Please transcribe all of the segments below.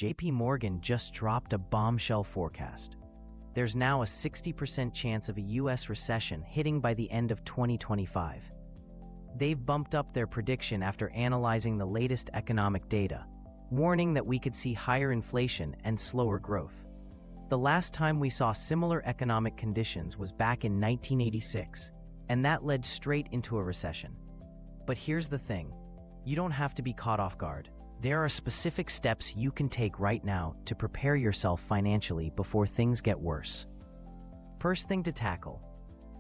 JP Morgan just dropped a bombshell forecast. There's now a 60% chance of a US recession hitting by the end of 2025. They've bumped up their prediction after analyzing the latest economic data, warning that we could see higher inflation and slower growth. The last time we saw similar economic conditions was back in 1986, and that led straight into a recession. But here's the thing, you don't have to be caught off guard. There are specific steps you can take right now to prepare yourself financially before things get worse. First thing to tackle,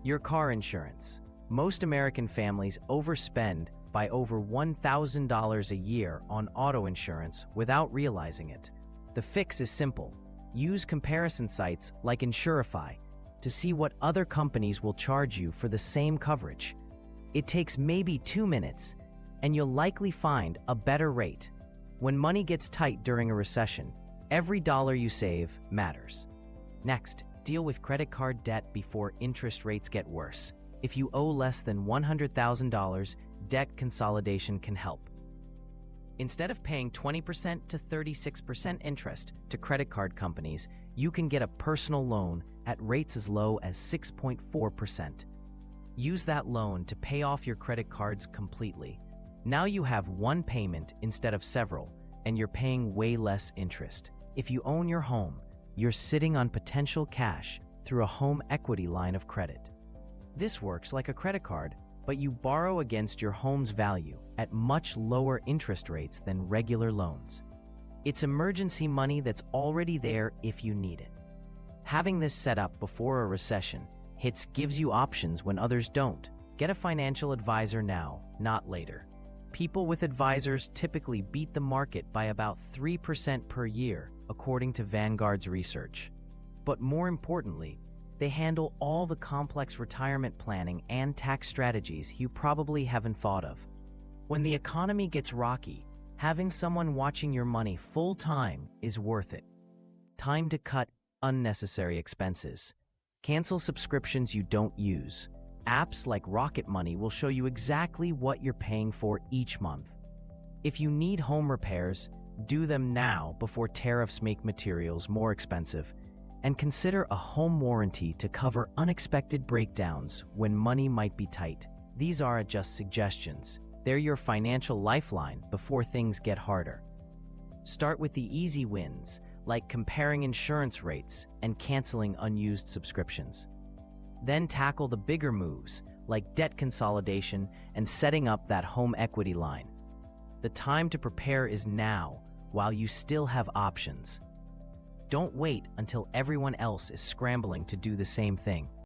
your car insurance. Most American families overspend by over $1,000 a year on auto insurance without realizing it. The fix is simple. Use comparison sites like Insurify to see what other companies will charge you for the same coverage. It takes maybe 2 minutes, and you'll likely find a better rate. When money gets tight during a recession, every dollar you save matters. Next, deal with credit card debt before interest rates get worse. If you owe less than $100,000, debt consolidation can help. Instead of paying 20% to 36% interest to credit card companies, you can get a personal loan at rates as low as 6.4%. Use that loan to pay off your credit cards completely. Now you have one payment instead of several, and you're paying way less interest. If you own your home, you're sitting on potential cash through a home equity line of credit. This works like a credit card, but you borrow against your home's value at much lower interest rates than regular loans. It's emergency money that's already there if you need it. Having this set up before a recession hits gives you options when others don't. Get a financial advisor now, not later. People with advisors typically beat the market by about 3% per year, according to Vanguard's research. But more importantly, they handle all the complex retirement planning and tax strategies you probably haven't thought of. When the economy gets rocky, having someone watching your money full-time is worth it. Time to cut unnecessary expenses. Cancel subscriptions you don't use. Apps like Rocket Money will show you exactly what you're paying for each month. If you need home repairs, do them now before tariffs make materials more expensive. And consider a home warranty to cover unexpected breakdowns when money might be tight. These aren't just suggestions. They're your financial lifeline before things get harder. Start with the easy wins, like comparing insurance rates and canceling unused subscriptions. Then tackle the bigger moves, like debt consolidation and setting up that home equity line. The time to prepare is now, while you still have options. Don't wait until everyone else is scrambling to do the same thing.